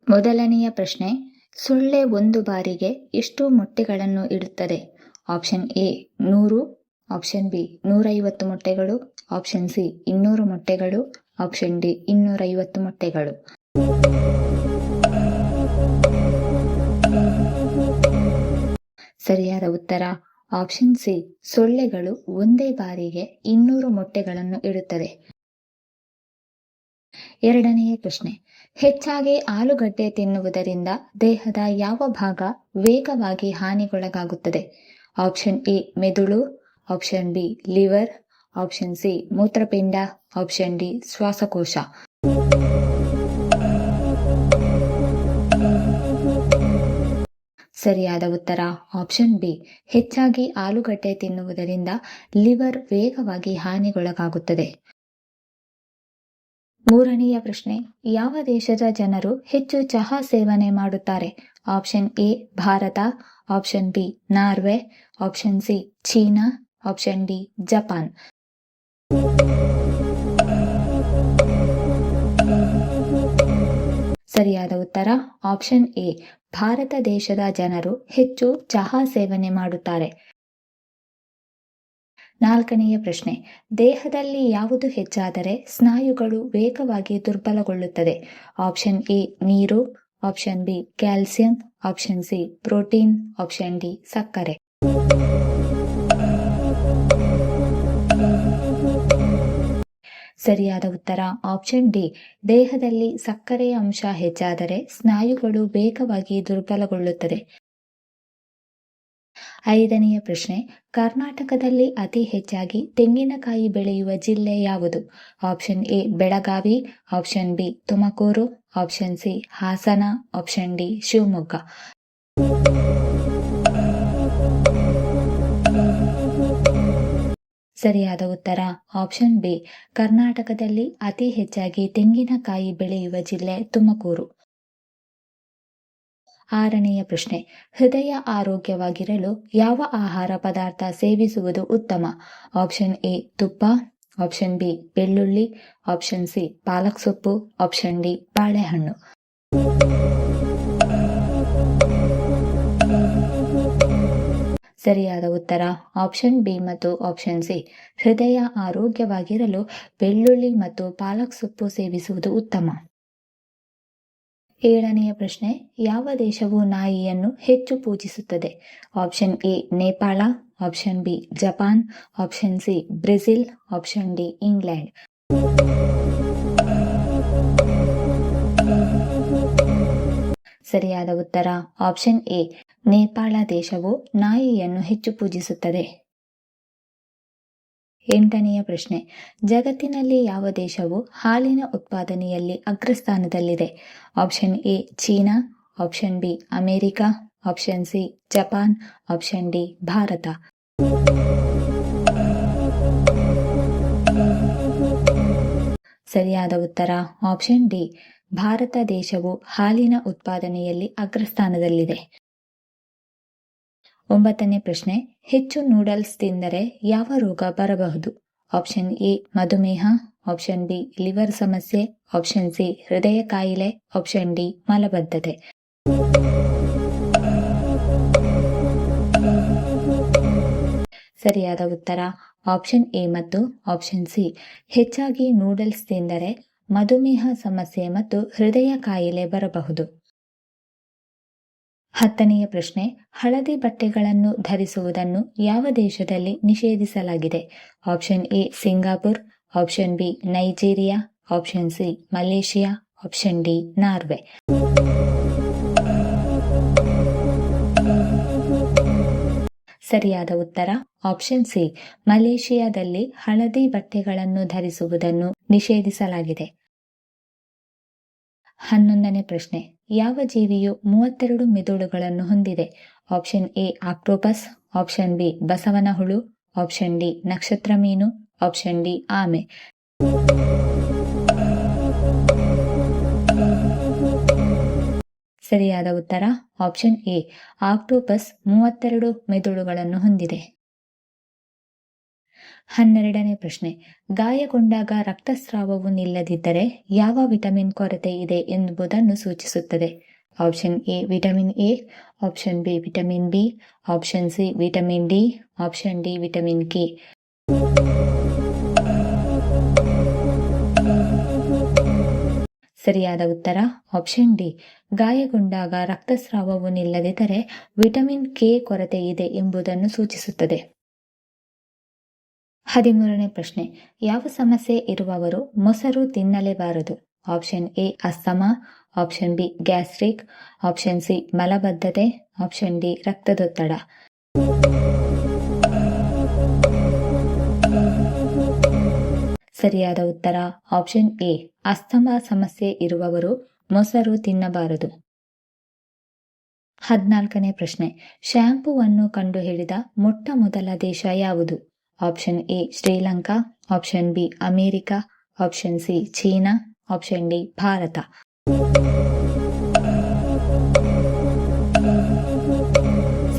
ಮೊದಲನೆಯ ಪ್ರಶ್ನೆ, ಸೊಳ್ಳೆ ಒಂದು ಬಾರಿಗೆ ಎಷ್ಟು ಮೊಟ್ಟೆಗಳನ್ನು ಇಡುತ್ತದೆ? ಆಪ್ಷನ್ ಎ 100, ಆಪ್ಷನ್ ಬಿ 150 ಮೊಟ್ಟೆಗಳು, ಆಪ್ಷನ್ ಸಿ 200 ಮೊಟ್ಟೆಗಳು, ಆಪ್ಷನ್ ಡಿ 250 ಮೊಟ್ಟೆಗಳು. ಸರಿಯಾದ ಉತ್ತರ ಆಪ್ಷನ್ ಸಿ, ಸೊಳ್ಳೆಗಳು ಒಂದೇ ಬಾರಿಗೆ 200 ಮೊಟ್ಟೆಗಳನ್ನು ಇಡುತ್ತದೆ. ಎರಡನೆಯ ಪ್ರಶ್ನೆ, ಹೆಚ್ಚಾಗಿ ಆಲೂಗಡ್ಡೆ ತಿನ್ನುವುದರಿಂದ ದೇಹದ ಯಾವ ಭಾಗ ವೇಗವಾಗಿ ಹಾನಿಗೊಳಗಾಗುತ್ತದೆ? ಆಪ್ಷನ್ ಎ ಮೆದುಳು, option B liver, option C ಮೂತ್ರಪಿಂಡ, ಆಪ್ಷನ್ ಡಿ ಶ್ವಾಸಕೋಶ. ಸರಿಯಾದ ಉತ್ತರ ಆಪ್ಷನ್ ಬಿ, ಹೆಚ್ಚಾಗಿ ಆಲೂಗಡ್ಡೆ ತಿನ್ನುವುದರಿಂದ ಲಿವರ್ ವೇಗವಾಗಿ ಹಾನಿಗೊಳಗಾಗುತ್ತದೆ. ಮೂರನೆಯ ಪ್ರಶ್ನೆ, ಯಾವ ದೇಶದ ಜನರು ಹೆಚ್ಚು ಚಹಾ ಸೇವನೆ ಮಾಡುತ್ತಾರೆ? Option A Bharat, option B Norway, option C China, option D Japan. ಸರಿಯಾದ ಉತ್ತರ ಆಪ್ಷನ್ ಎ, ಭಾರತ ದೇಶದ ಜನರು ಹೆಚ್ಚು ಚಹಾ ಸೇವನೆ ಮಾಡುತ್ತಾರೆ. ನಾಲ್ಕನೆಯ ಪ್ರಶ್ನೆ, ದೇಹದಲ್ಲಿ ಯಾವುದು ಹೆಚ್ಚಾದರೆ ಸ್ನಾಯುಗಳು ವೇಗವಾಗಿ ದುರ್ಬಲಗೊಳ್ಳುತ್ತದೆ? ಆಪ್ಷನ್ ಎ ನೀರು, option B calcium, option C protein, option D ಸಕ್ಕರೆ. ಸರಿಯಾದ ಉತ್ತರ ಆಪ್ಷನ್ ಡಿ, ದೇಹದಲ್ಲಿ ಸಕ್ಕರೆಯ ಅಂಶ ಹೆಚ್ಚಾದರೆ ಸ್ನಾಯುಗಳು ವೇಗವಾಗಿ ದುರ್ಬಲಗೊಳ್ಳುತ್ತದೆ. ಐದನೆಯ ಪ್ರಶ್ನೆ, ಕರ್ನಾಟಕದಲ್ಲಿ ಅತಿ ಹೆಚ್ಚಾಗಿ ತೆಂಗಿನಕಾಯಿ ಬೆಳೆಯುವ ಜಿಲ್ಲೆ ಯಾವುದು? Option A Belagavi, option B Tumakuru, option C Hassan, option D Shivamogga. ಸರಿಯಾದ ಉತ್ತರ ಆಪ್ಷನ್ ಬಿ, ಕರ್ನಾಟಕದಲ್ಲಿ ಅತಿ ಹೆಚ್ಚಾಗಿ ತೆಂಗಿನಕಾಯಿ ಬೆಳೆಯುವ ಜಿಲ್ಲೆ ತುಮಕೂರು. ಆರನೆಯ ಪ್ರಶ್ನೆ, ಹೃದಯ ಆರೋಗ್ಯವಾಗಿರಲು ಯಾವ ಆಹಾರ ಪದಾರ್ಥ ಸೇವಿಸುವುದು ಉತ್ತಮ? ಆಪ್ಷನ್ ಎ ತುಪ್ಪ, ಆಪ್ಷನ್ ಬಿ ಬೆಳ್ಳುಳ್ಳಿ, ಆಪ್ಷನ್ ಸಿ ಪಾಲಕ್ ಸೊಪ್ಪು, ಆಪ್ಷನ್ ಡಿ ಬಾಳೆಹಣ್ಣು. ಸರಿಯಾದ ಉತ್ತರ ಆಪ್ಷನ್ ಬಿ ಮತ್ತು ಆಪ್ಷನ್ ಸಿ, ಹೃದಯ ಆರೋಗ್ಯವಾಗಿರಲು ಬೆಳ್ಳುಳ್ಳಿ ಮತ್ತು ಪಾಲಕ್ ಸೊಪ್ಪು ಸೇವಿಸುವುದು ಉತ್ತಮ. ಏಳನೆಯ ಪ್ರಶ್ನೆ, ಯಾವ ದೇಶವು ನಾಯಿಯನ್ನು ಹೆಚ್ಚು ಪೂಜಿಸುತ್ತದೆ? Option A Nepal, option B Japan, option C Brazil, option D England. ಸರಿಯಾದ ಉತ್ತರ ಆಪ್ಷನ್ ಎ, ನೇಪಾಳ ದೇಶವು ನಾಯಿಯನ್ನು ಹೆಚ್ಚು ಪೂಜಿಸುತ್ತದೆ. ಎಂಟನೆಯ ಪ್ರಶ್ನೆ, ಜಗತ್ತಿನಲ್ಲಿ ಯಾವ ದೇಶವು ಹಾಲಿನ ಉತ್ಪಾದನೆಯಲ್ಲಿ ಅಗ್ರಸ್ಥಾನದಲ್ಲಿದೆ? Option A China, option B America, option C Japan, option D Bharat. ಸರಿಯಾದ ಉತ್ತರ ಆಪ್ಷನ್ ಡಿ, ಭಾರತ ದೇಶವು ಹಾಲಿನ ಉತ್ಪಾದನೆಯಲ್ಲಿ ಅಗ್ರಸ್ಥಾನದಲ್ಲಿದೆ. ಒಂಬತ್ತನೇ ಪ್ರಶ್ನೆ, ಹೆಚ್ಚು ನೂಡಲ್ಸ್ ತಿಂದರೆ ಯಾವ ರೋಗ ಬರಬಹುದು? ಆಪ್ಷನ್ ಎ ಮಧುಮೇಹ, ಆಪ್ಷನ್ ಬಿ ಲಿವರ್ ಸಮಸ್ಯೆ, ಆಪ್ಷನ್ ಸಿ ಹೃದಯ ಕಾಯಿಲೆ, ಆಪ್ಷನ್ ಡಿ ಮಲಬದ್ಧತೆ. ಸರಿಯಾದ ಉತ್ತರ ಆಪ್ಷನ್ ಎ ಮತ್ತು ಆಪ್ಷನ್ ಸಿ, ಹೆಚ್ಚಾಗಿ ನೂಡಲ್ಸ್ ತಿಂದರೆ ಮಧುಮೇಹ ಸಮಸ್ಯೆ ಮತ್ತು ಹೃದಯ ಕಾಯಿಲೆ ಬರಬಹುದು. ಹತ್ತನೆಯ ಪ್ರಶ್ನೆ, ಹಳದಿ ಬಟ್ಟೆಗಳನ್ನು ಧರಿಸುವುದನ್ನು ಯಾವ ದೇಶದಲ್ಲಿ ನಿಷೇಧಿಸಲಾಗಿದೆ? Option A Singapore, option B Nigeria, option C Malaysia, option D Norway. ಸರಿಯಾದ ಉತ್ತರ ಆಪ್ಷನ್ ಸಿ, ಮಲೇಷಿಯಾದಲ್ಲಿ ಹಳದಿ ಬಟ್ಟೆಗಳನ್ನು ಧರಿಸುವುದನ್ನು ನಿಷೇಧಿಸಲಾಗಿದೆ. 11ನೇ ಪ್ರಶ್ನೆ, ಯಾವ ಜೀವಿಯು 32 ಮೆದುಳುಗಳನ್ನು ಹೊಂದಿದೆ? Option A octopus, option B ಬಸವನ ಹುಳು, ಆಪ್ಷನ್ ಡಿ ನಕ್ಷತ್ರ ಮೀನು, ಆಪ್ಷನ್ ಡಿ ಆಮೆ. ಸರಿಯಾದ ಉತ್ತರ ಆಪ್ಷನ್ ಎ, ಆಕ್ಟೋಪಸ್ 32 ಮೆದುಳುಗಳನ್ನು ಹೊಂದಿದೆ. 12ನೇ ಪ್ರಶ್ನೆ, ಗಾಯಗೊಂಡಾಗ ರಕ್ತಸ್ರಾವವು ನಿಲ್ಲದಿದ್ದರೆ ಯಾವ ವಿಟಮಿನ್ ಕೊರತೆ ಇದೆ ಎಂಬುದನ್ನು ಸೂಚಿಸುತ್ತದೆ? Option A vitamin A, option B vitamin B, option C vitamin D, option D vitamin K. ಸರಿಯಾದ ಉತ್ತರ ಆಪ್ಷನ್ ಡಿ. ಗಾಯಗೊಂಡಾಗ ರಕ್ತಸ್ರಾವವು ನಿಲ್ಲದಿದ್ದರೆ ವಿಟಮಿನ್ ಕೆ ಕೊರತೆ ಇದೆ ಎಂಬುದನ್ನು ಸೂಚಿಸುತ್ತದೆ. 13ನೇ ಪ್ರಶ್ನೆ, ಯಾವ ಸಮಸ್ಯೆ ಇರುವವರು ಮೊಸರು ತಿನ್ನಲೇಬಾರದು? Option A asthma, option B gastric, option C ಮಲಬದ್ಧತೆ, ಆಪ್ಷನ್ ಡಿ ರಕ್ತದೊತ್ತಡ. ಸರಿಯಾದ ಉತ್ತರ ಆಪ್ಷನ್ ಎ ಅಸ್ತಮಾ ಸಮಸ್ಯೆ ಇರುವವರು ಮೊಸರು ತಿನ್ನಬಾರದು. 14ನೇ ಪ್ರಶ್ನೆ, ಶ್ಯಾಂಪೂವನ್ನು ಕಂಡುಹಿಡಿದ ಮೊಟ್ಟ ಮೊದಲ ದೇಶ ಯಾವುದು? Option A Sri Lanka, option B America, option C China, option D Bharat.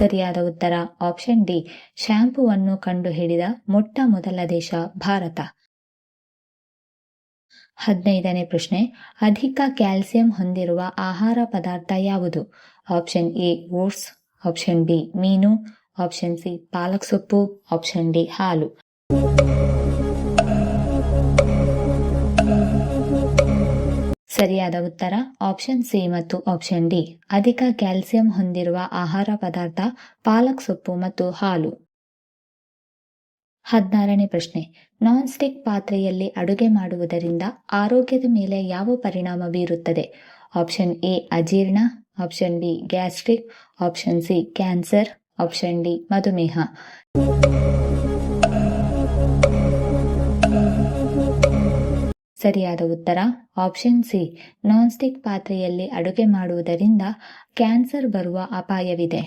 ಸರಿಯಾದ ಉತ್ತರ ಆಪ್ಷನ್ ಡಿ. ಶ್ಯಾಂಪೂವನ್ನು ಕಂಡುಹಿಡಿದ ಮೊಟ್ಟ ಮೊದಲ ದೇಶ ಭಾರತ. 15ನೇ ಪ್ರಶ್ನೆ, ಅಧಿಕ ಕ್ಯಾಲ್ಸಿಯಂ ಹೊಂದಿರುವ ಆಹಾರ ಪದಾರ್ಥ ಯಾವುದು? Option A oats, option B ಮೀನು, ಆಪ್ಷನ್ ಸಿ ಪಾಲಕ್ ಸೊಪ್ಪು, ಆಪ್ಷನ್ ಡಿ ಹಾಲು. ಸರಿಯಾದ ಉತ್ತರ ಆಪ್ಷನ್ ಸಿ ಮತ್ತು ಆಪ್ಷನ್ ಡಿ. ಅಧಿಕ ಕ್ಯಾಲ್ಸಿಯಂ ಹೊಂದಿರುವ ಆಹಾರ ಪದಾರ್ಥ ಪಾಲಕ್ ಸೊಪ್ಪು ಮತ್ತು ಹಾಲು. 16ನೇ ಪ್ರಶ್ನೆ, ನಾನ್ ಸ್ಟಿಕ್ ಪಾತ್ರೆಯಲ್ಲಿ ಅಡುಗೆ ಮಾಡುವುದರಿಂದ ಆರೋಗ್ಯದ ಮೇಲೆ ಯಾವ ಪರಿಣಾಮ ಬೀರುತ್ತದೆ? ಆಪ್ಷನ್ ಎ ಅಜೀರ್ಣ, option B gastric, option C cancer, option D ಮಧುಮೇಹ. ಸರಿಯಾದ ಉತ್ತರ ಆಪ್ಷನ್ ಸಿ. ನಾನ್ ಸ್ಟಿಕ್ ಪಾತ್ರೆಯಲ್ಲಿ ಅಡುಗೆ ಮಾಡುವುದರಿಂದ ಕ್ಯಾನ್ಸರ್ ಬರುವ ಅಪಾಯವಿದೆ.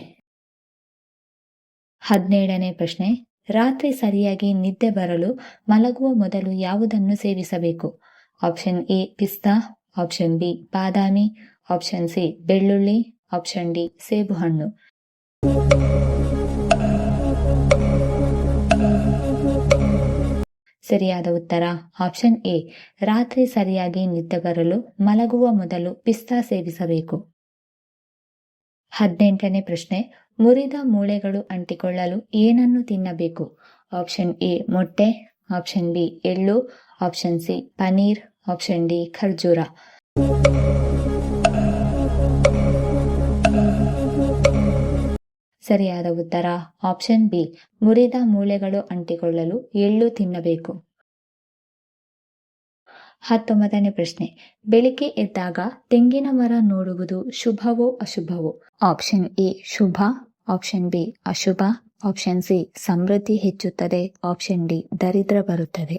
17ನೇ ಪ್ರಶ್ನೆ, ರಾತ್ರಿ ಸರಿಯಾಗಿ ನಿದ್ದೆ ಬರಲು ಮಲಗುವ ಮೊದಲು ಯಾವುದನ್ನು ಸೇವಿಸಬೇಕು? ಆಪ್ಷನ್ ಎ ಪಿಸ್ತಾ, ಆಪ್ಷನ್ ಬಿ ಬಾದಾಮಿ, ಆಪ್ಷನ್ ಸಿ ಬೆಳ್ಳುಳ್ಳಿ, ಆಪ್ಷನ್ ಡಿ ಸೇಬುಹಣ್ಣು. ಸರಿಯಾದ ಉತ್ತರ ಆಪ್ಷನ್ ಎ. ರಾತ್ರಿ ಸರಿಯಾಗಿ ನಿದ್ದೆ ಬರಲು ಮಲಗುವ ಮೊದಲು ಪಿಸ್ತಾ ಸೇವಿಸಬೇಕು. 18ನೇ ಪ್ರಶ್ನೆ, ಮುರಿದ ಮೂಳೆಗಳು ಅಂಟಿಕೊಳ್ಳಲು ಏನನ್ನು ತಿನ್ನಬೇಕು? ಆಪ್ಷನ್ ಎ ಮೊಟ್ಟೆ, ಆಪ್ಷನ್ ಬಿ ಎಳ್ಳು, option C paneer, option D ಖರ್ಜೂರ. ಸರಿಯಾದ ಉತ್ತರ ಆಪ್ಷನ್ ಬಿ. ಮುರಿದ ಮೂಳೆಗಳು ಅಂಟಿಕೊಳ್ಳಲು ಎಳ್ಳು ತಿನ್ನಬೇಕು. 19ನೇ ಪ್ರಶ್ನೆ, ಬೆಳಿಗ್ಗೆ ಎದ್ದಾಗ ತೆಂಗಿನ ಮರ ನೋಡುವುದು ಶುಭವೋ ಅಶುಭವೋ? ಆಪ್ಷನ್ ಎ ಶುಭ, ಆಪ್ಷನ್ ಬಿ ಅಶುಭ, ಆಪ್ಷನ್ ಸಿ ಸಮೃದ್ಧಿ ಹೆಚ್ಚುತ್ತದೆ, ಆಪ್ಷನ್ ಡಿ ದರಿದ್ರ ಬರುತ್ತದೆ.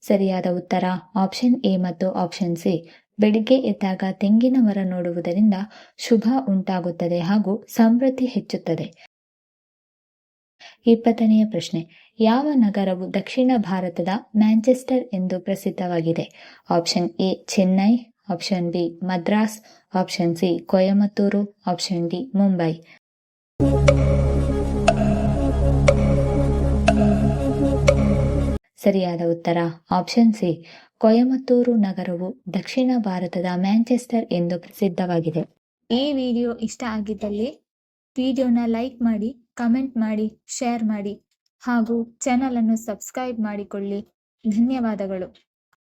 ಸರಿಯಾದ ಉತ್ತರ ಆಪ್ಷನ್ ಎ ಮತ್ತು ಆಪ್ಷನ್ ಸಿ. ಬೆಳಿಗ್ಗೆ ಎದ್ದಾಗ ತೆಂಗಿನ ಮರ ನೋಡುವುದರಿಂದ ಶುಭ ಉಂಟಾಗುತ್ತದೆ ಹಾಗೂ ಸಮೃದ್ಧಿ ಹೆಚ್ಚುತ್ತದೆ. 20ನೆಯ ಪ್ರಶ್ನೆ, ಯಾವ ನಗರವು ದಕ್ಷಿಣ ಭಾರತದ ಮ್ಯಾಂಚೆಸ್ಟರ್ ಎಂದು ಪ್ರಸಿದ್ಧವಾಗಿದೆ? Option A Chennai, option B Madras, option C Coimbatore, option D Mumbai. ಸರಿಯಾದ ಉತ್ತರ ಆಪ್ಷನ್ ಸಿ. ಕೊಯಮತ್ತೂರು ನಗರವು ದಕ್ಷಿಣ ಭಾರತದ ಮ್ಯಾಂಚೆಸ್ಟರ್ ಎಂದು ಪ್ರಸಿದ್ಧವಾಗಿದೆ. ಈ ವಿಡಿಯೋ ಇಷ್ಟ ಆಗಿದ್ದಲ್ಲಿ ವಿಡಿಯೋನ ಲೈಕ್ ಮಾಡಿ, ಕಮೆಂಟ್ ಮಾಡಿ, ಶೇರ್ ಮಾಡಿ ಹಾಗೂ ಚಾನಲ್ ಅನ್ನು ಸಬ್ಸ್ಕ್ರೈಬ್ ಮಾಡಿಕೊಳ್ಳಿ. ಧನ್ಯವಾದಗಳು.